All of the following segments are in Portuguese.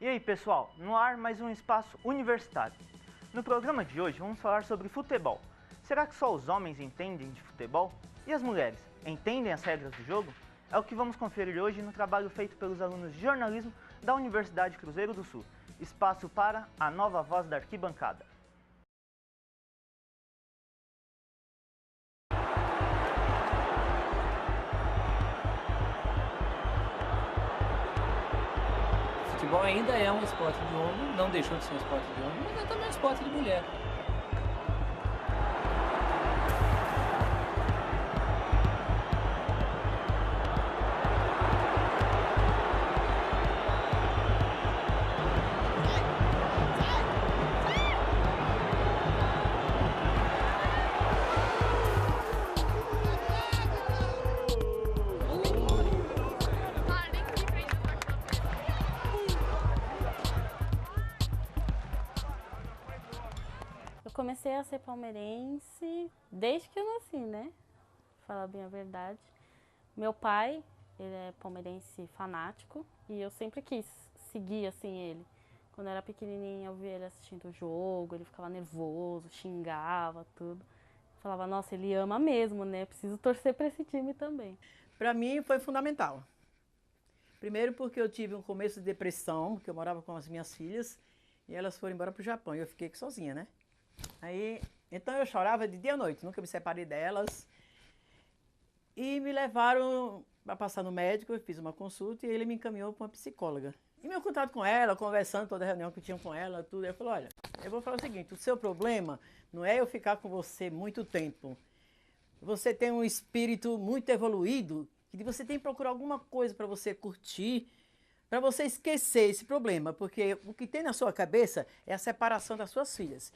E aí pessoal, no ar mais um Espaço Universitário. No programa de hoje vamos falar sobre futebol. Será que só os homens entendem de futebol? E as mulheres, entendem as regras do jogo? É o que vamos conferir hoje no trabalho feito pelos alunos de jornalismo da Universidade Cruzeiro do Sul. Espaço para a nova voz da arquibancada. Futebol ainda é um esporte de homem, não deixou de ser um esporte de homem, mas é também um esporte de mulher. Eu comecei a ser palmeirense desde que eu nasci, né? Pra falar bem a verdade. Meu pai, ele é palmeirense fanático e eu sempre quis seguir assim ele. Quando eu era pequenininha, eu via ele assistindo o jogo, ele ficava nervoso, xingava, tudo. Falava, nossa, ele ama mesmo, né? Eu preciso torcer pra esse time também. Para mim foi fundamental. Primeiro porque eu tive um começo de depressão, que eu morava com as minhas filhas e elas foram embora para o Japão e eu fiquei aqui sozinha, né? Então eu chorava de dia à noite, nunca me separei delas. E me levaram para passar no médico, eu fiz uma consulta e ele me encaminhou para uma psicóloga. E meu contato com ela, conversando, toda reunião que eu tinha com ela, tudo, ele falou, olha, eu vou falar o seguinte, o seu problema não é eu ficar com você muito tempo. Você tem um espírito muito evoluído, que você tem que procurar alguma coisa para você curtir, para você esquecer esse problema, porque o que tem na sua cabeça é a separação das suas filhas.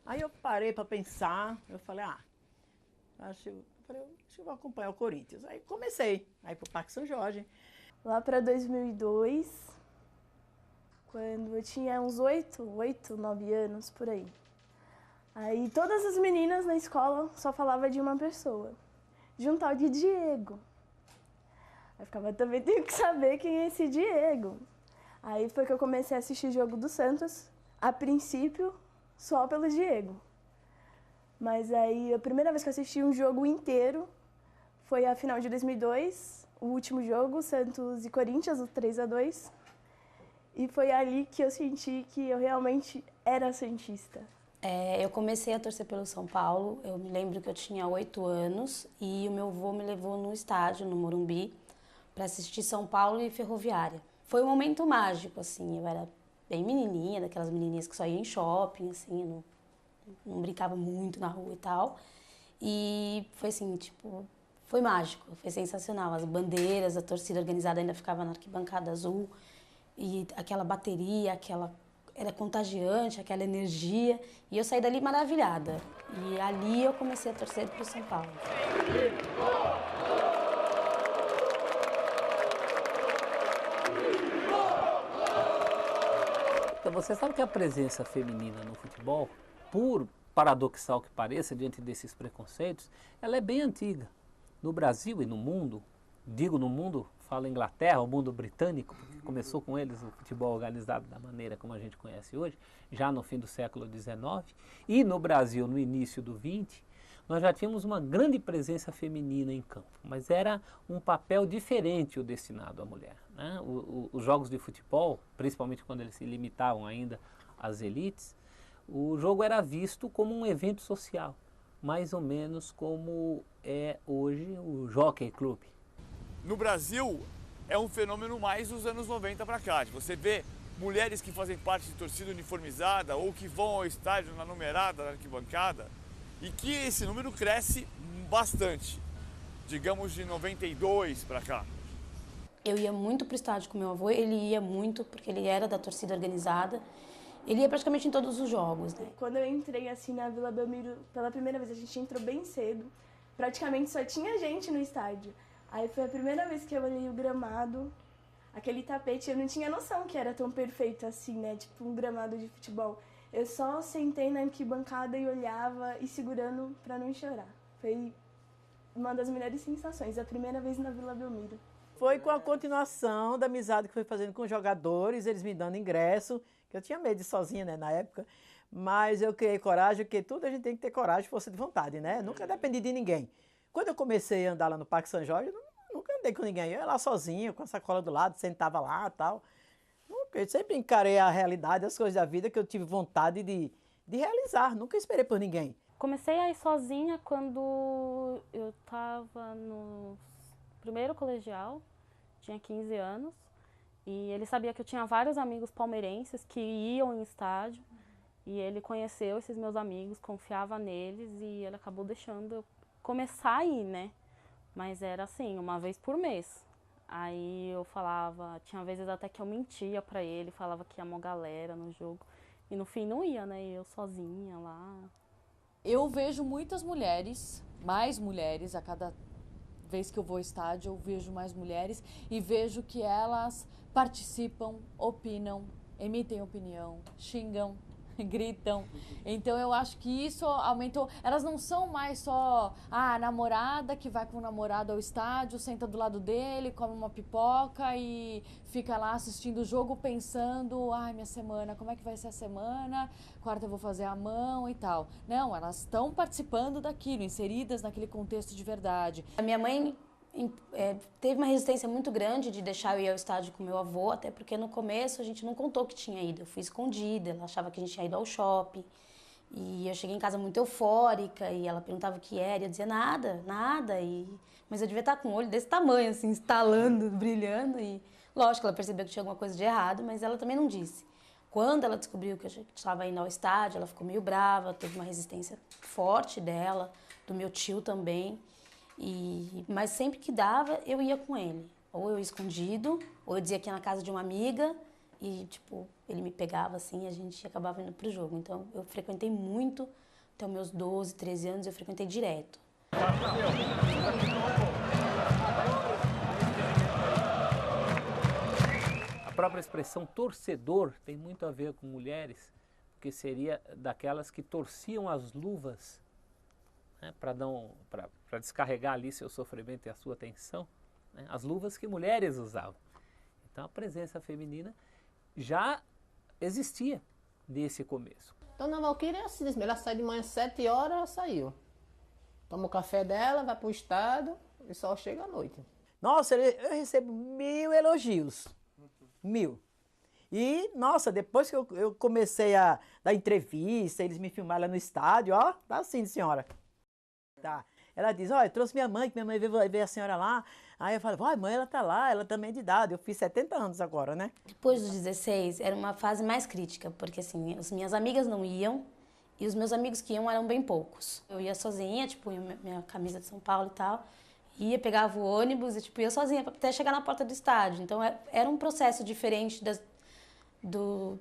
Aí eu parei para pensar, eu falei, acho que eu vou acompanhar o Corinthians. Aí comecei, aí pro Parque São Jorge. Lá para 2002, quando eu tinha uns 8, 9 anos, por aí. Aí todas as meninas na escola só falavam de uma pessoa, de um tal de Diego. Aí eu ficava, também tenho que saber quem é esse Diego. Aí foi que eu comecei a assistir o jogo do Santos, a princípio, só pelo Diego. Mas aí a primeira vez que eu assisti um jogo inteiro foi a final de 2002, o último jogo, Santos e Corinthians, o 3-2. E foi ali que eu senti que eu realmente era santista. Eu comecei a torcer pelo São Paulo, eu me lembro que eu tinha 8 anos e o meu avô me levou no estádio, no Morumbi, para assistir São Paulo e Ferroviária. Foi um momento mágico, assim, eu era bem menininha, daquelas menininhas que só iam em shopping, assim, não brincava muito na rua e tal. E foi assim, tipo, foi mágico, foi sensacional. As bandeiras, a torcida organizada ainda ficava na arquibancada azul e aquela bateria, era contagiante, aquela energia. E eu saí dali maravilhada. E ali eu comecei a torcer pro São Paulo. Então, você sabe que a presença feminina no futebol, por paradoxal que pareça, diante desses preconceitos, ela é bem antiga. No Brasil e no mundo, digo no mundo, falo Inglaterra, o mundo britânico, porque começou com eles o futebol organizado da maneira como a gente conhece hoje, já no fim do século XIX, e no Brasil, no início do XX, nós já tínhamos uma grande presença feminina em campo, mas era um papel diferente o destinado à mulher, né? Os jogos de futebol, principalmente quando eles se limitavam ainda às elites, o jogo era visto como um evento social, mais ou menos como é hoje o Jockey Club. No Brasil, é um fenômeno mais dos anos 90 para cá. Você vê mulheres que fazem parte de torcida uniformizada ou que vão ao estádio na numerada, na arquibancada, e que esse número cresce bastante, digamos de 92 para cá. Eu ia muito pro estádio com meu avô, ele ia muito porque ele era da torcida organizada. Ele ia praticamente em todos os jogos, né? Quando eu entrei assim na Vila Belmiro pela primeira vez, a gente entrou bem cedo. Praticamente só tinha gente no estádio. Aí foi a primeira vez que eu olhei o gramado, aquele tapete, eu não tinha noção que era tão perfeito assim, né? Tipo um gramado de futebol. Eu só sentei na arquibancada e olhava e segurando pra não chorar. Foi uma das melhores sensações, a primeira vez na Vila Belmiro. Foi com a continuação da amizade que foi fazendo com os jogadores, eles me dando ingresso, que eu tinha medo de ir sozinha, né, na época, mas eu criei coragem, porque tudo a gente tem que ter coragem, força de vontade, né? Nunca dependi de ninguém. Quando eu comecei a andar lá no Parque São Jorge, eu nunca andei com ninguém, eu ia lá sozinho, com a sacola do lado, sentava lá e tal. Eu sempre encarei a realidade, as coisas da vida que eu tive vontade de realizar, nunca esperei por ninguém. Comecei a ir sozinha quando eu estava no primeiro colegial, tinha 15 anos, e ele sabia que eu tinha vários amigos palmeirenses que iam em estádio, e ele conheceu esses meus amigos, confiava neles, e ele acabou deixando eu começar a ir, né? Mas era assim, uma vez por mês. Aí eu falava, tinha vezes até que eu mentia pra ele, falava que ia uma galera no jogo, e no fim não ia, né? Eu sozinha lá. Eu vejo muitas mulheres, mais mulheres, a cada vez que eu vou ao estádio eu vejo mais mulheres e vejo que elas participam, opinam, emitem opinião, xingam, gritam. Então eu acho que isso aumentou. Elas não são mais só a namorada que vai com o namorado ao estádio, senta do lado dele, come uma pipoca e fica lá assistindo o jogo pensando, ai, minha semana, como é que vai ser a semana? Quarta eu vou fazer a mão e tal. Não, elas estão participando daquilo, inseridas naquele contexto de verdade. A minha mãe teve uma resistência muito grande de deixar eu ir ao estádio com meu avô, até porque no começo a gente não contou que tinha ido. Eu fui escondida, ela achava que a gente tinha ido ao shopping. E eu cheguei em casa muito eufórica e ela perguntava o que era e eu dizia nada, nada. Mas eu devia estar com o olho desse tamanho, assim, estalando, brilhando. E lógico, ela percebeu que tinha alguma coisa de errado, mas ela também não disse. Quando ela descobriu que eu estava indo ao estádio, ela ficou meio brava, teve uma resistência forte dela, do meu tio também. Mas sempre que dava, eu ia com ele. Ou eu ia escondido, ou eu dizia que ia na casa de uma amiga e, tipo, ele me pegava assim e a gente acabava indo pro jogo. Então, eu frequentei muito, até os meus 12, 13 anos, eu frequentei direto. A própria expressão torcedor tem muito a ver com mulheres, porque seria daquelas que torciam as luvas, né, para descarregar ali seu sofrimento e a sua tensão, né, as luvas que mulheres usavam. Então a presença feminina já existia nesse começo. Dona Valquíria é assim, ela sai de manhã às 7 horas, ela saiu. Toma o café dela, vai pro estádio e só chega à noite. Nossa, eu recebo 1000 elogios. 1000. E, nossa, depois que eu comecei a dar entrevista, eles me filmaram lá no estádio, ó, tá assim, senhora. Tá. Ela diz, olha, eu trouxe minha mãe, que minha mãe veio ver a senhora lá. Aí eu falo, vai, mãe, ela tá lá, ela também é de idade. Eu fiz 70 anos agora, né? Depois dos 16, era uma fase mais crítica, porque assim, as minhas amigas não iam e os meus amigos que iam eram bem poucos. Eu ia sozinha, tipo, minha camisa de São Paulo e tal, ia, pegava o ônibus e, tipo, ia sozinha até chegar na porta do estádio. Então, era um processo diferente do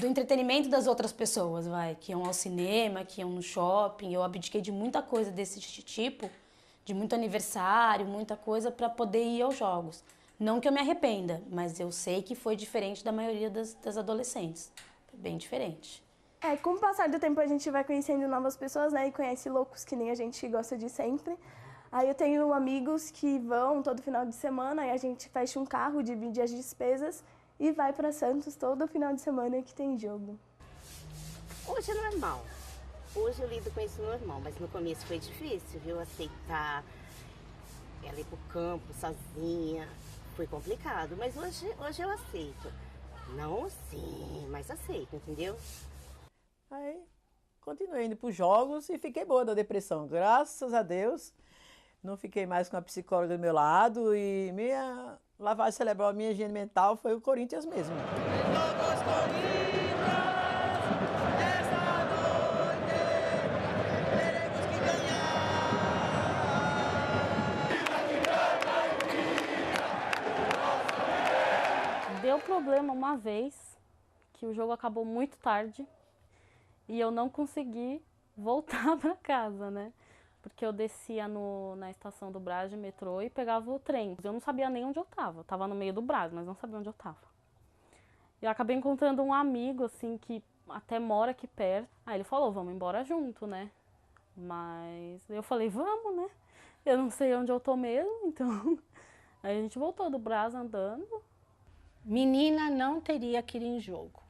entretenimento das outras pessoas, que iam ao cinema, que iam no shopping. Eu abdiquei de muita coisa desse tipo, de muito aniversário, muita coisa para poder ir aos jogos. Não que eu me arrependa, mas eu sei que foi diferente da maioria das adolescentes. Foi bem diferente. Com o passar do tempo a gente vai conhecendo novas pessoas, né? E conhece loucos que nem a gente gosta de sempre. Aí eu tenho amigos que vão todo final de semana, aí a gente fecha um carro, divide as despesas e vai para Santos todo final de semana que tem jogo. Hoje é normal. Hoje eu lido com isso normal, mas no começo foi difícil, viu? Aceitar ela ir pro campo sozinha. Foi complicado, mas hoje eu aceito. Não assim, mas aceito, entendeu? Aí continuei indo pros jogos e fiquei boa da depressão. Graças a Deus, não fiquei mais com a psicóloga do meu lado e minha lavagem cerebral, minha higiene mental foi o Corinthians mesmo. Deu problema uma vez, que o jogo acabou muito tarde e eu não consegui voltar para casa, né? Porque eu descia na estação do Brás de metrô e pegava o trem. Eu não sabia nem onde eu estava. Eu estava no meio do Brás, mas não sabia onde eu estava. Eu acabei encontrando um amigo, assim, que até mora aqui perto. Aí ele falou, vamos embora junto, né? Mas eu falei, vamos, né? Eu não sei onde eu tô mesmo, então Aí a gente voltou do Brás andando. Menina não teria que ir em jogo,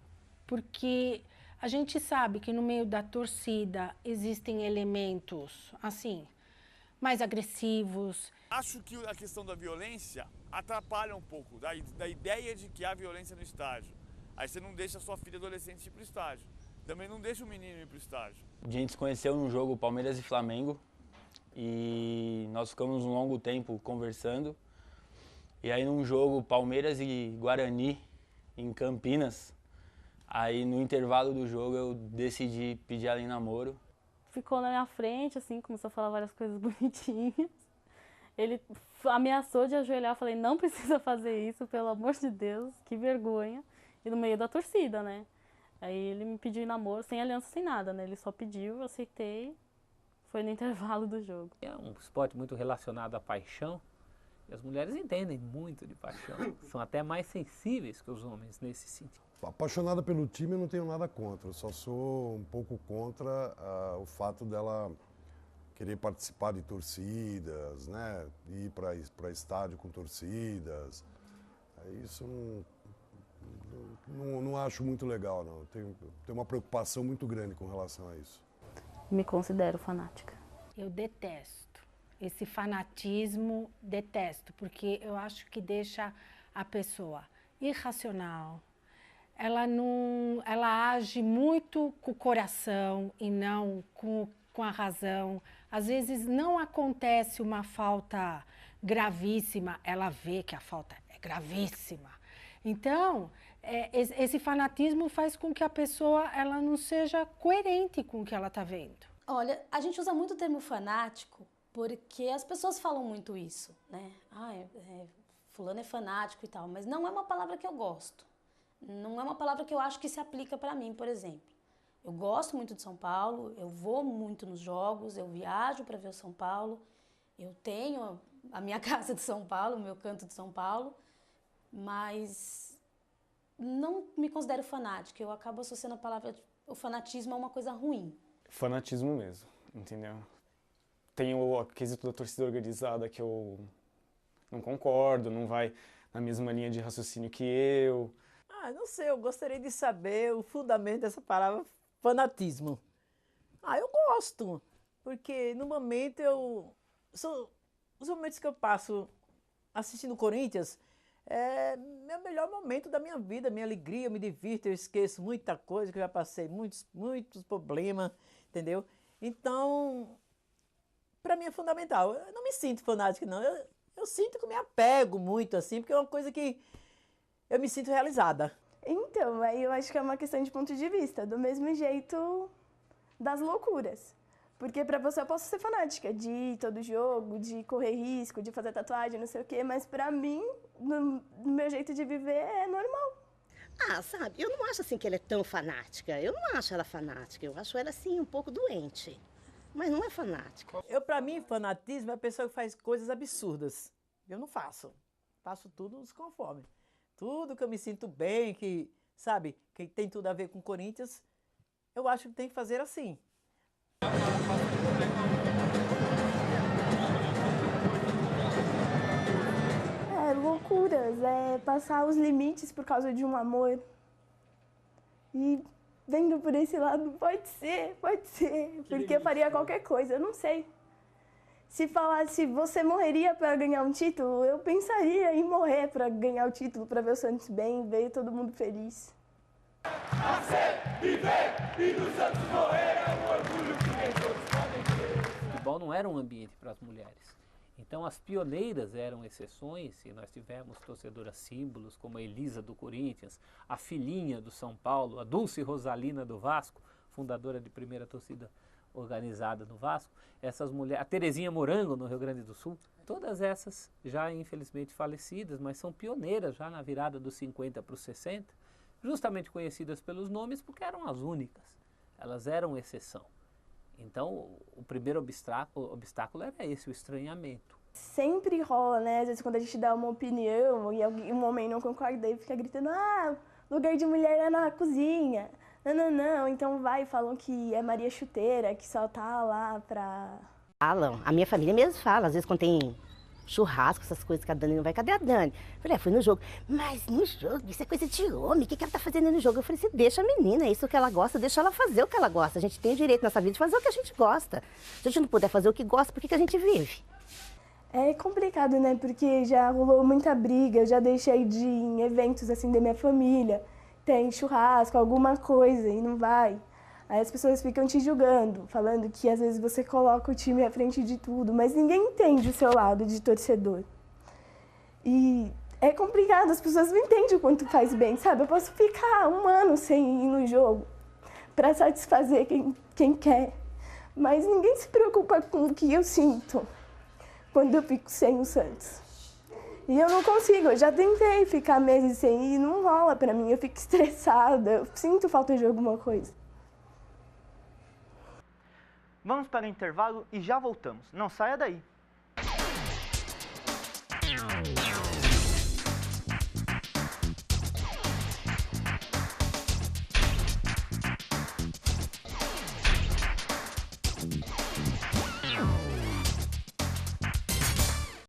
porque a gente sabe que no meio da torcida existem elementos, assim, mais agressivos. Acho que a questão da violência atrapalha um pouco da ideia de que há violência no estádio. Aí você não deixa a sua filha adolescente ir para o estádio. Também não deixa o menino ir para o estádio. A gente se conheceu num jogo Palmeiras e Flamengo e nós ficamos um longo tempo conversando. E aí num jogo Palmeiras e Guarani em Campinas, aí no intervalo do jogo eu decidi pedir ela em namoro. Ficou na minha frente, assim, começou a falar várias coisas bonitinhas. Ele ameaçou de ajoelhar, eu falei, não precisa fazer isso, pelo amor de Deus, que vergonha. E no meio da torcida, né? Aí ele me pediu em namoro, sem aliança, sem nada, né? Ele só pediu, eu aceitei, foi no intervalo do jogo. É um esporte muito relacionado à paixão, e as mulheres entendem muito de paixão, são até mais sensíveis que os homens nesse sentido. Apaixonada pelo time eu não tenho nada contra, eu só sou um pouco contra o fato dela querer participar de torcidas, né? Ir para estádio com torcidas, isso não acho muito legal, não. Tenho uma preocupação muito grande com relação a isso. Me considero fanática. Eu detesto. Esse fanatismo, detesto, porque eu acho que deixa a pessoa irracional. Ela age muito com o coração e não com a razão. Às vezes não acontece uma falta gravíssima, ela vê que a falta é gravíssima. Então, esse fanatismo faz com que a pessoa ela não seja coerente com o que ela está vendo. Olha, a gente usa muito o termo fanático porque as pessoas falam muito isso, né? Fulano é fanático e tal, mas não é uma palavra que eu gosto. Não é uma palavra que eu acho que se aplica para mim, por exemplo. Eu gosto muito de São Paulo, eu vou muito nos jogos, eu viajo para ver o São Paulo, eu tenho a minha casa de São Paulo, o meu canto de São Paulo, mas não me considero fanática, eu acabo associando a palavra, o fanatismo a uma coisa ruim. Fanatismo mesmo, entendeu? Tem o quesito da torcida organizada que eu não concordo, não vai na mesma linha de raciocínio que eu. Não sei, eu gostaria de saber o fundamento dessa palavra fanatismo. Eu gosto, porque no momento os momentos que eu passo assistindo o Corinthians é meu melhor momento da minha vida, minha alegria, eu me divirto, eu esqueço muita coisa, que eu já passei muitos problemas, entendeu? Então, para mim é fundamental. Eu não me sinto fanática, não. Eu sinto que eu me apego muito, assim, porque é uma coisa que eu me sinto realizada. Então, aí eu acho que é uma questão de ponto de vista, do mesmo jeito das loucuras. Porque pra você eu posso ser fanática de ir todo jogo, de correr risco, de fazer tatuagem, não sei o quê, mas pra mim, no meu jeito de viver, é normal. Sabe, eu não acho assim que ela é tão fanática. Eu não acho ela fanática, eu acho ela assim um pouco doente. Mas não é fanática. Pra mim, fanatismo é a pessoa que faz coisas absurdas. Eu não faço. Faço tudo conforme. Tudo que eu me sinto bem, que, sabe, que tem tudo a ver com Corinthians, eu acho que tem que fazer assim. Loucuras, passar os limites por causa de um amor. E vendo por esse lado, pode ser, porque eu faria qualquer coisa, eu não sei. Se falasse, você morreria para ganhar um título, eu pensaria em morrer para ganhar o título, para ver o Santos bem, ver todo mundo feliz. Nascer, viver e do Santos morrer é um orgulho que nem todos podem ter. O futebol não era um ambiente para as mulheres. Então as pioneiras eram exceções, e nós tivemos torcedoras símbolos como a Elisa do Corinthians, a filhinha do São Paulo, a Dulce Rosalina do Vasco, fundadora de primeira torcida organizada no Vasco, essas mulheres, a Terezinha Morango no Rio Grande do Sul, todas essas já infelizmente falecidas, mas são pioneiras já na virada dos 50 para os 60, justamente conhecidas pelos nomes porque eram as únicas, elas eram exceção. Então o primeiro obstáculo era esse, o estranhamento. Sempre rola, né? Às vezes quando a gente dá uma opinião e um homem não concorda, ele fica gritando, lugar de mulher é na cozinha. Não, então falam que é Maria Chuteira, que só tá lá pra... Falam, a minha família mesmo fala, às vezes quando tem churrasco, essas coisas que a Dani não vai. Cadê a Dani? Falei, fui no jogo. Mas no jogo, isso é coisa de homem, o que ela tá fazendo no jogo? Eu falei, deixa a menina, é isso que ela gosta, deixa ela fazer o que ela gosta. A gente tem o direito nessa vida de fazer o que a gente gosta. Se a gente não puder fazer o que gosta, por que a gente vive? É complicado, né? Porque já rolou muita briga, eu já deixei de ir em eventos assim da minha família, tem churrasco, alguma coisa e não vai. Aí as pessoas ficam te julgando, falando que às vezes você coloca o time à frente de tudo, mas ninguém entende o seu lado de torcedor. E é complicado, as pessoas não entendem o quanto faz bem, sabe? Eu posso ficar 1 ano sem ir no jogo para satisfazer quem quer, mas ninguém se preocupa com o que eu sinto quando eu fico sem o Santos. E eu não consigo, eu já tentei ficar meses sem ir e não rola pra mim, eu fico estressada, eu sinto falta de alguma coisa. Vamos para o intervalo e já voltamos. Não saia daí.